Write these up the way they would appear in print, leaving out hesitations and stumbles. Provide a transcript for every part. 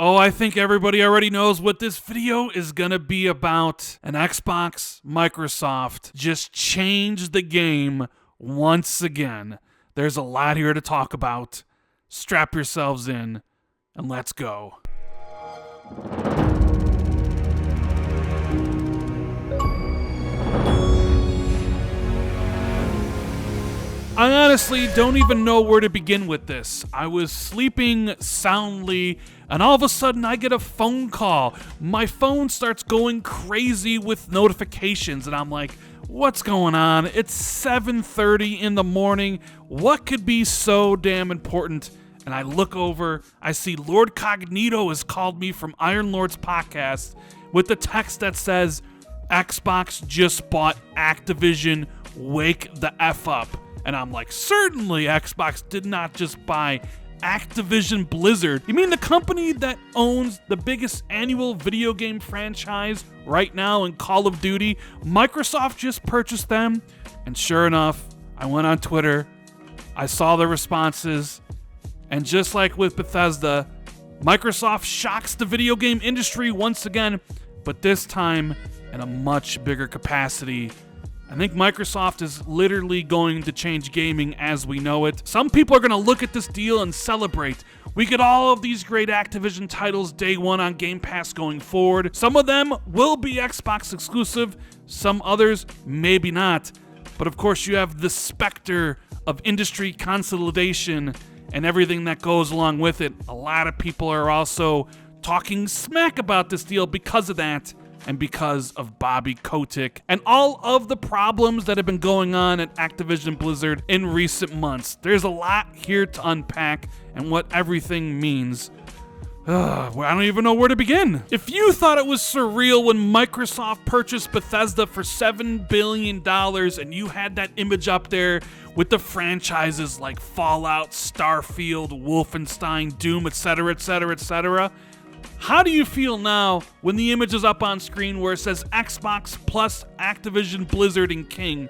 Oh, I think everybody already knows what this video is gonna be about. An Xbox, Microsoft just changed the game once again. There's a lot here to talk about. Strap yourselves in, and let's go. I honestly don't even know where to begin with this. I was sleeping soundly, and all of a sudden I get a phone call. My phone starts going crazy with notifications, and I'm like, what's going on? It's 7:30 in the morning. What could be so damn important? And I look over, I see Lord Cognito has called me from Iron Lord's podcast with the text that says, Xbox just bought Activision, wake the F up. And I'm like, certainly Xbox did not just buy Activision Blizzard. You mean the company that owns the biggest annual video game franchise right now in Call of Duty? Microsoft just purchased them. And sure enough, I went on Twitter, I saw the responses, and just like with Bethesda, Microsoft shocks the video game industry once again, but this time in a much bigger capacity. I think Microsoft is literally going to change gaming as we know it. Some people are going to look at this deal and celebrate. We get all of these great Activision titles day one on Game Pass going forward. Some of them will be Xbox exclusive, some others maybe not. But of course you have the specter of industry consolidation and everything that goes along with it. A lot of people are also talking smack about this deal because of that. And because of Bobby Kotick and all of the problems that have been going on at Activision Blizzard in recent months. There's a lot here to unpack and what everything means. I don't even know where to begin. If you thought it was surreal when Microsoft purchased Bethesda for $7 billion and you had that image up there with the franchises like Fallout, Starfield, Wolfenstein, Doom, etc., etc., etc., how do you feel now when the image is up on screen where it says Xbox plus Activision Blizzard and King,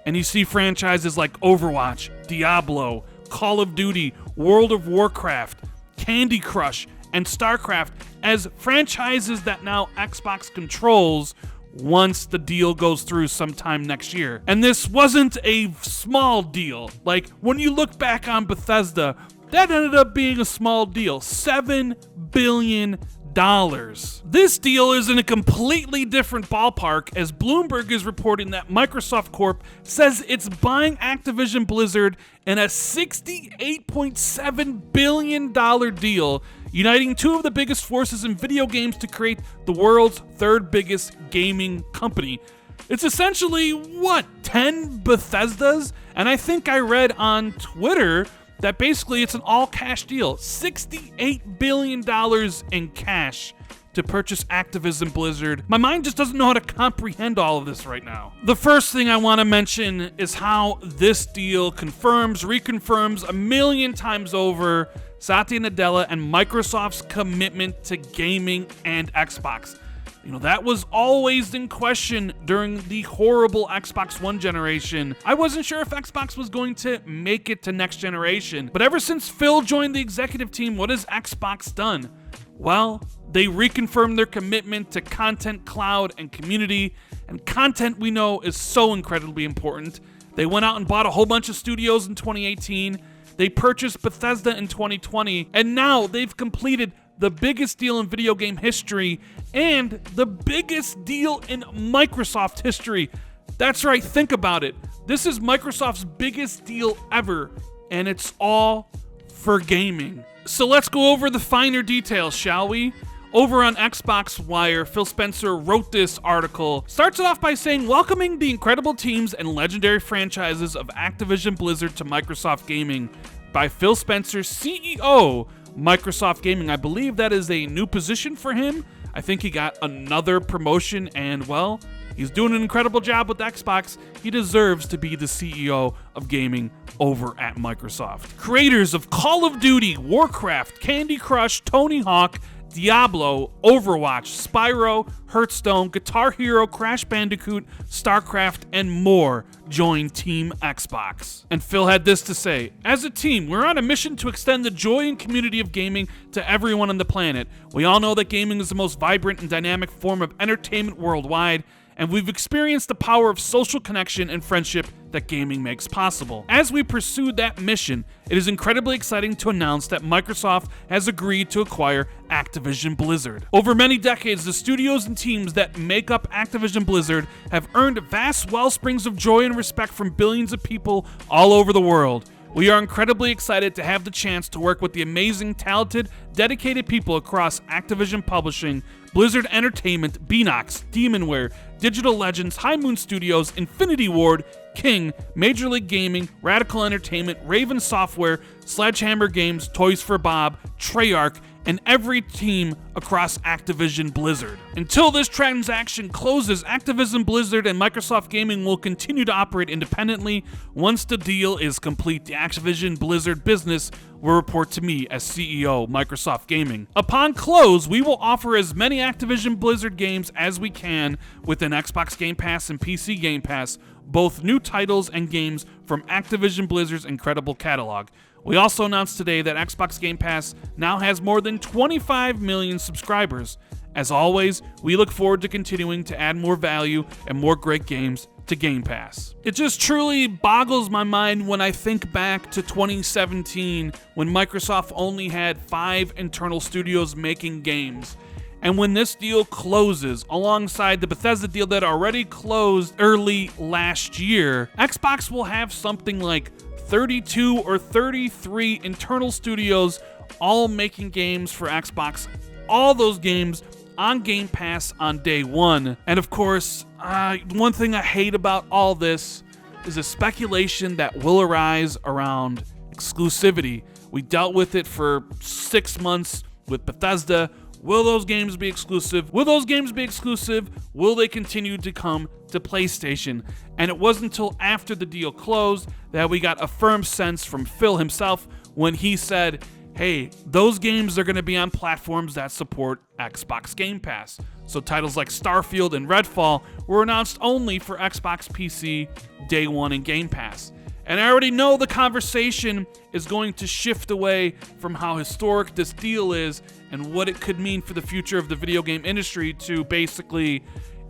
and you see franchises like Overwatch, Diablo, Call of Duty, World of Warcraft, Candy Crush, and StarCraft as franchises that now Xbox controls once the deal goes through sometime next year? And this wasn't a small deal. Like, when you look back on Bethesda, that ended up being a small deal. $7 billion. This deal is in a completely different ballpark, as Bloomberg is reporting that Microsoft Corp says it's buying Activision Blizzard in a $68.7 billion deal, uniting two of the biggest forces in video games to create the world's third biggest gaming company. It's essentially, 10 Bethesdas? And I think I read on Twitter that basically it's an all-cash deal. $68 billion in cash to purchase Activision Blizzard. My mind just doesn't know how to comprehend all of this right now. The first thing I want to mention is how this deal confirms, reconfirms a million times over Satya Nadella and Microsoft's commitment to gaming and Xbox. You know, that was always in question during the horrible Xbox One generation. I wasn't sure if Xbox was going to make it to next generation, but ever since Phil joined the executive team, what has Xbox done? Well, they reconfirmed their commitment to content, cloud, and community, and content we know is so incredibly important. They went out and bought a whole bunch of studios in 2018, they purchased Bethesda in 2020, and now they've completed the biggest deal in video game history and the biggest deal in Microsoft history. That's right, think about it. This is Microsoft's biggest deal ever, and it's all for gaming. So let's go over the finer details, shall we? Over on Xbox Wire, Phil Spencer wrote this article. Starts it off by saying, welcoming the incredible teams and legendary franchises of Activision Blizzard to Microsoft Gaming by Phil Spencer, CEO, Microsoft Gaming. I believe that is a new position for him. I think he got another promotion, and well, he's doing an incredible job with Xbox. He deserves to be the CEO of gaming over at Microsoft. Creators of Call of Duty, Warcraft, Candy Crush, Tony Hawk, Diablo, Overwatch, Spyro, Hearthstone, Guitar Hero, Crash Bandicoot, StarCraft, and more join Team Xbox. And Phil had this to say: "As a team, we're on a mission to extend the joy and community of gaming to everyone on the planet. We all know that gaming is the most vibrant and dynamic form of entertainment worldwide, and we've experienced the power of social connection and friendship that gaming makes possible. As we pursue that mission, it is incredibly exciting to announce that Microsoft has agreed to acquire Activision Blizzard. Over many decades, the studios and teams that make up Activision Blizzard have earned vast wellsprings of joy and respect from billions of people all over the world. We are incredibly excited to have the chance to work with the amazing, talented, dedicated people across Activision Publishing, Blizzard Entertainment, Beenox, Demonware, Digital Legends, High Moon Studios, Infinity Ward, King, Major League Gaming, Radical Entertainment, Raven Software, Sledgehammer Games, Toys for Bob, Treyarch, and every team across Activision Blizzard. Until this transaction closes, Activision Blizzard and Microsoft Gaming will continue to operate independently. Once the deal is complete, the Activision Blizzard business will report to me as CEO, Microsoft Gaming. Upon close, we will offer as many Activision Blizzard games as we can within Xbox Game Pass and PC Game Pass, both new titles and games from Activision Blizzard's incredible catalog. We also announced today that Xbox Game Pass now has more than 25 million subscribers. As always, we look forward to continuing to add more value and more great games to Game Pass. It just truly boggles my mind when I think back to 2017, when Microsoft only had 5 internal studios making games. And when this deal closes, alongside the Bethesda deal that already closed early last year, Xbox will have something like 32 or 33 internal studios all making games for Xbox. All those games on Game Pass on day one. And of course, one thing I hate about all this is the speculation that will arise around exclusivity. We dealt with it for 6 months with Bethesda. Will those games be exclusive? Will those games be exclusive? Will they continue to come to PlayStation? And it wasn't until after the deal closed that we got a firm sense from Phil himself when he said, hey, those games are going to be on platforms that support Xbox Game Pass. So titles like Starfield and Redfall were announced only for Xbox PC day one in Game Pass. And I already know the conversation is going to shift away from how historic this deal is and what it could mean for the future of the video game industry to basically,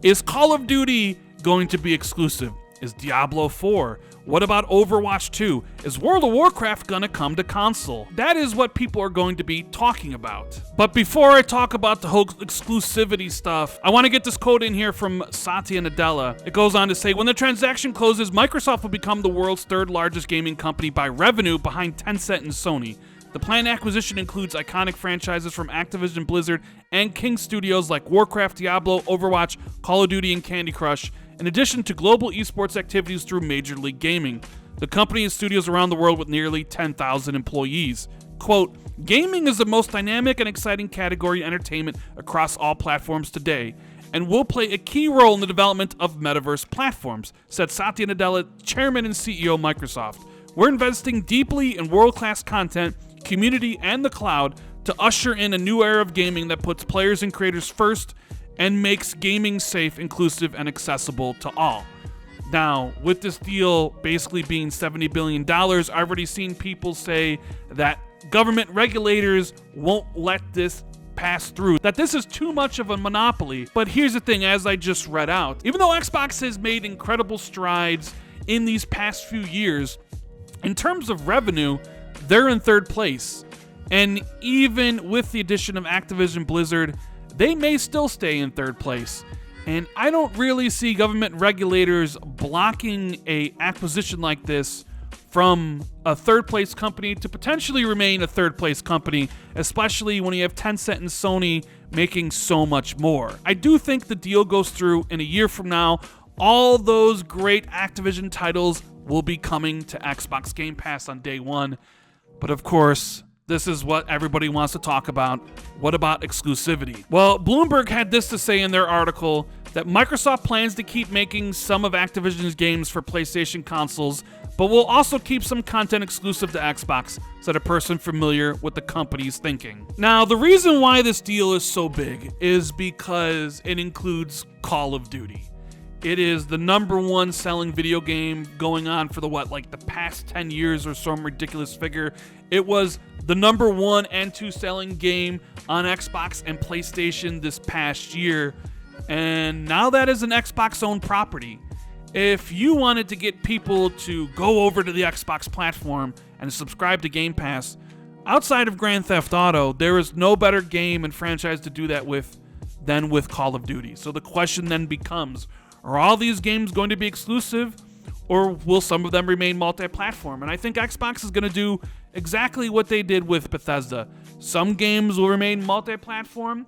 is Call of Duty going to be exclusive? Is Diablo 4? What about Overwatch 2? Is World of Warcraft gonna come to console? That is what people are going to be talking about. But before I talk about the whole exclusivity stuff, I want to get this quote in here from Satya Nadella. It goes on to say, when the transaction closes, Microsoft will become the world's third largest gaming company by revenue behind Tencent and Sony. The planned acquisition includes iconic franchises from Activision Blizzard and King Studios like Warcraft, Diablo, Overwatch, Call of Duty, and Candy Crush, in addition to global esports activities through Major League Gaming. The company has studios around the world with nearly 10,000 employees. Quote, gaming is the most dynamic and exciting category in entertainment across all platforms today, and will play a key role in the development of metaverse platforms, said Satya Nadella, chairman and CEO of Microsoft. We're investing deeply in world-class content, community, and the cloud to usher in a new era of gaming that puts players and creators first and makes gaming safe, inclusive, and accessible to all. Now, with this deal basically being $70 billion, I've already seen people say that government regulators won't let this pass through, that this is too much of a monopoly. But here's the thing, as I just read out, even though Xbox has made incredible strides in these past few years, in terms of revenue, they're in third place. And even with the addition of Activision Blizzard, they may still stay in third place. And I don't really see government regulators blocking a acquisition like this from a third place company to potentially remain a third place company, especially when you have Tencent and Sony making so much more. I do think the deal goes through in a year from now. All those great Activision titles will be coming to Xbox Game Pass on day one. But of course, this is what everybody wants to talk about. What about exclusivity? Well, Bloomberg had this to say in their article, that Microsoft plans to keep making some of Activision's games for PlayStation consoles, but we'll also keep some content exclusive to Xbox, so that a person familiar with the company's thinking. Now, the reason why this deal is so big is because it includes Call of Duty. It is the #1 selling video game going on for the past 10 years or some ridiculous figure. It was the #1 and 2 selling game on Xbox and PlayStation this past year, and now that is an Xbox-owned property. If you wanted to get people to go over to the Xbox platform and subscribe to Game Pass, outside of Grand Theft Auto, there is no better game and franchise to do that with than with Call of Duty. So the question then becomes, are all these games going to be exclusive, or will some of them remain multi-platform? And I think Xbox is going to do exactly what they did with Bethesda. Some games will remain multi-platform,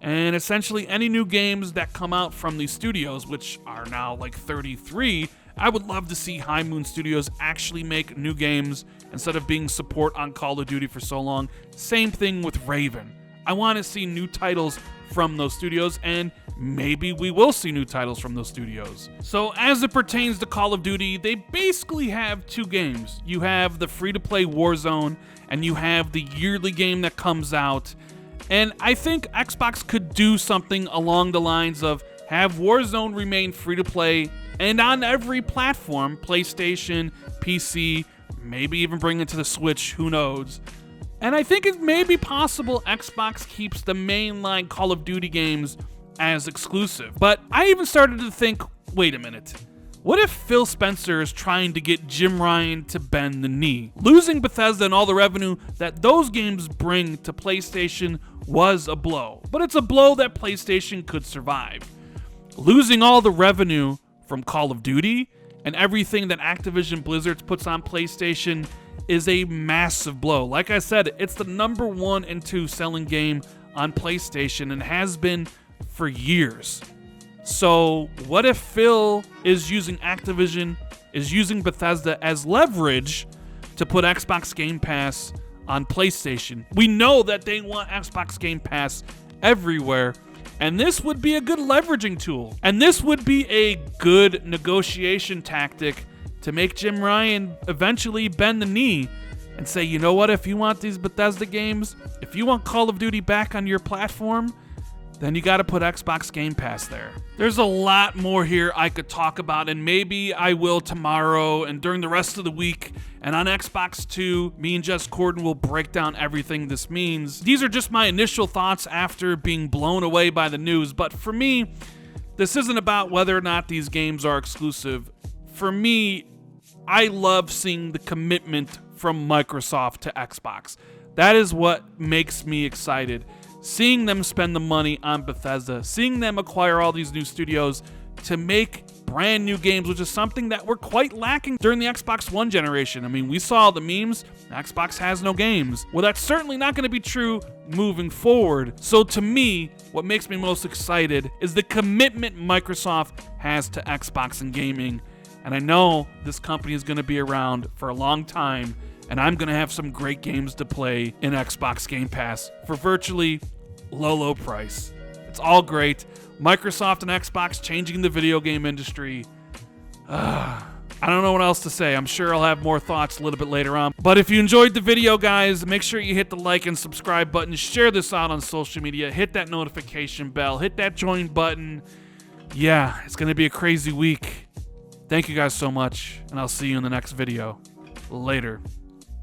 and essentially any new games that come out from these studios, which are now 33, I would love to see High Moon Studios actually make new games instead of being support on Call of Duty for so long. Same thing with Raven. I want to see new titles from those studios, and maybe we will see new titles from those studios. So as it pertains to Call of Duty, they basically have 2 games. You have the free-to-play Warzone, and you have the yearly game that comes out. And I think Xbox could do something along the lines of have Warzone remain free-to-play and on every platform, PlayStation, PC, maybe even bring it to the Switch, who knows. And I think it may be possible Xbox keeps the mainline Call of Duty games as exclusive. But I even started to think, wait a minute. What if Phil Spencer is trying to get Jim Ryan to bend the knee? Losing Bethesda and all the revenue that those games bring to PlayStation was a blow. But it's a blow that PlayStation could survive. Losing all the revenue from Call of Duty and everything that Activision Blizzard puts on PlayStation is a massive blow. Like I said, it's the #1 and 2 selling game on PlayStation and has been for years. So what if Phil is using Bethesda as leverage to put Xbox Game Pass on PlayStation? We know that they want Xbox Game Pass everywhere, and this would be a good leveraging tool. And this would be a good negotiation tactic to make Jim Ryan eventually bend the knee and say, you know what, if you want these Bethesda games, if you want Call of Duty back on your platform, then you got to put Xbox Game Pass there. There's a lot more here I could talk about, and maybe I will tomorrow and during the rest of the week. And on Xbox 2, me and Jess Corden will break down everything this means. These are just my initial thoughts after being blown away by the news. But for me, this isn't about whether or not these games are exclusive. For me, I love seeing the commitment from Microsoft to Xbox. That is what makes me excited. Seeing them spend the money on Bethesda, seeing them acquire all these new studios to make brand new games, which is something that we're quite lacking during the Xbox One generation. I mean, we saw the memes, Xbox has no games. Well, that's certainly not going to be true moving forward. So to me, what makes me most excited is the commitment Microsoft has to Xbox and gaming. And I know this company is going to be around for a long time, and I'm going to have some great games to play in Xbox Game Pass for virtually low price. It's all great. Microsoft and Xbox changing the video game industry. I don't know what else to say. I'm sure I'll have more thoughts a little bit later on. But if you enjoyed the video, guys, make sure you hit the like and subscribe button. Share this out on social media. Hit that notification bell. Hit that join button. Yeah, it's going to be a crazy week. Thank you guys so much, and I'll see you in the next video. Later.